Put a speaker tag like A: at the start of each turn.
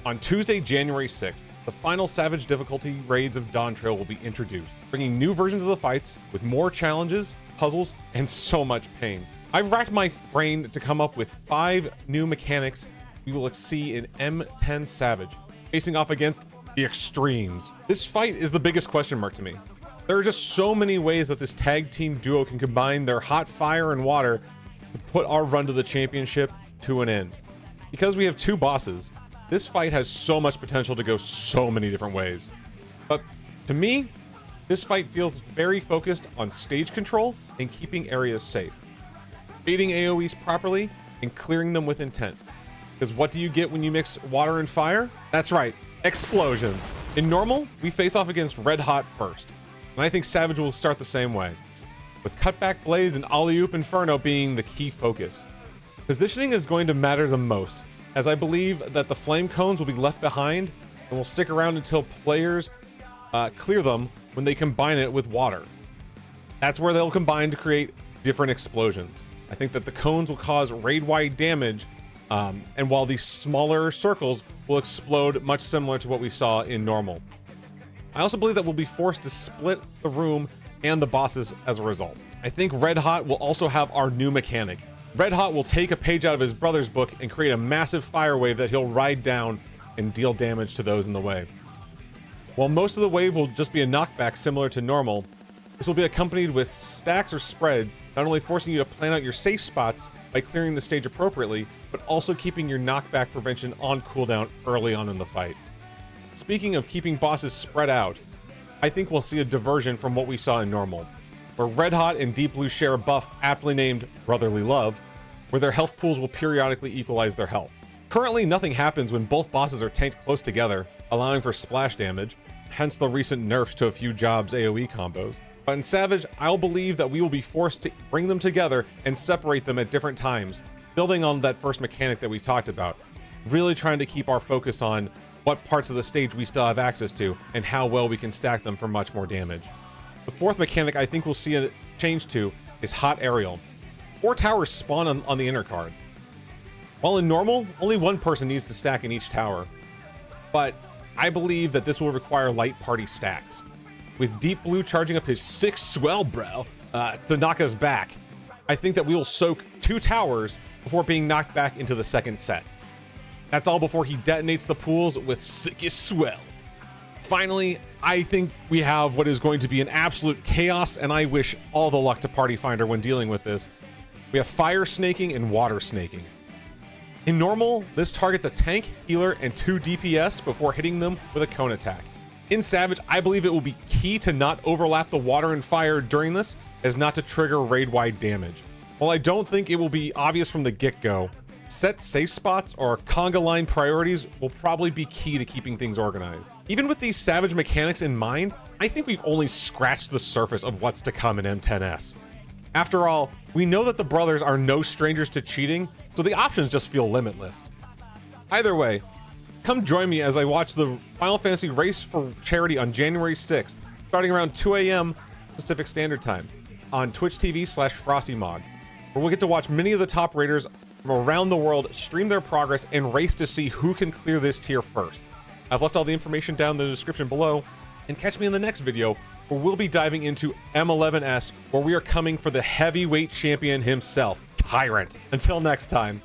A: On Tuesday, January 6th, the final Savage difficulty raids of Dawn Trail will be introduced, bringing new versions of the fights with more challenges, puzzles, and so much pain. I've racked my brain to come up with 5 new mechanics we will see in M10 Savage, facing off against the extremes. This fight is the biggest question mark to me. There are just so many ways that this tag team duo can combine their hot fire and water to put our run to the championship to an end. Because we have 2 bosses, this fight has so much potential to go so many different ways. But to me, this fight feels very focused on stage control and keeping areas safe, baiting AoEs properly and clearing them with intent. Because what do you get when you mix water and fire? That's right, explosions. In normal, we face off against Red Hot first, and I think Savage will start the same way, with Cutback Blaze and Alley-Oop Inferno being the key focus. Positioning is going to matter the most, as I believe that the flame cones will be left behind and will stick around until players clear them when they combine it with water. That's where they'll combine to create different explosions. I think that the cones will cause raid-wide damage, and while these smaller circles will explode much similar to what we saw in normal. I also believe that we'll be forced to split the room and the bosses as a result. I think Red Hot will also have our new mechanic. Red Hot will take a page out of his brother's book and create a massive fire wave that he'll ride down and deal damage to those in the way. While most of the wave will just be a knockback similar to normal, this will be accompanied with stacks or spreads, not only forcing you to plan out your safe spots by clearing the stage appropriately, but also keeping your knockback prevention on cooldown early on in the fight. Speaking of keeping bosses spread out, I think we'll see a diversion from what we saw in normal, where Red Hot and Deep Blue share a buff aptly named Brotherly Love, where their health pools will periodically equalize their health. Currently, nothing happens when both bosses are tanked close together, allowing for splash damage, hence the recent nerfs to a few jobs AoE combos. But in Savage, I'll believe that we will be forced to bring them together and separate them at different times, building on that first mechanic that we talked about, really trying to keep our focus on what parts of the stage we still have access to and how well we can stack them for much more damage. The fourth mechanic I think we'll see a change to is Hot Aerial. 4 towers spawn on the inner cards. While in normal, only 1 person needs to stack in each tower, but I believe that this will require light party stacks, with Deep Blue charging up his 6 swell bro to knock us back. I think that we will soak 2 towers before being knocked back into the second set. That's all before he detonates the pools with sickest swell. Finally, I think we have what is going to be an absolute chaos, and I wish all the luck to Party Finder when dealing with this. We have fire snaking and water snaking. In normal, this targets a tank, healer, and 2 DPS before hitting them with a cone attack. In Savage, I believe it will be key to not overlap the water and fire during this, as not to trigger raid-wide damage. While I don't think it will be obvious from the get-go, set safe spots or conga line priorities will probably be key to keeping things organized. Even with these Savage mechanics in mind, I think we've only scratched the surface of what's to come in M10S. After all, we know that the brothers are no strangers to cheating, so the options just feel limitless. Either way, come join me as I watch the Final Fantasy Race for Charity on January 6th, starting around 2 a.m. Pacific Standard Time, on Twitch TV/FrostyMog, where we'll get to watch many of the top raiders from around the world stream their progress and race to see who can clear this tier first. I've left all the information down in the description below, and catch me in the next video where we'll be diving into M11S, where we are coming for the heavyweight champion himself, Tyrant. Until next time.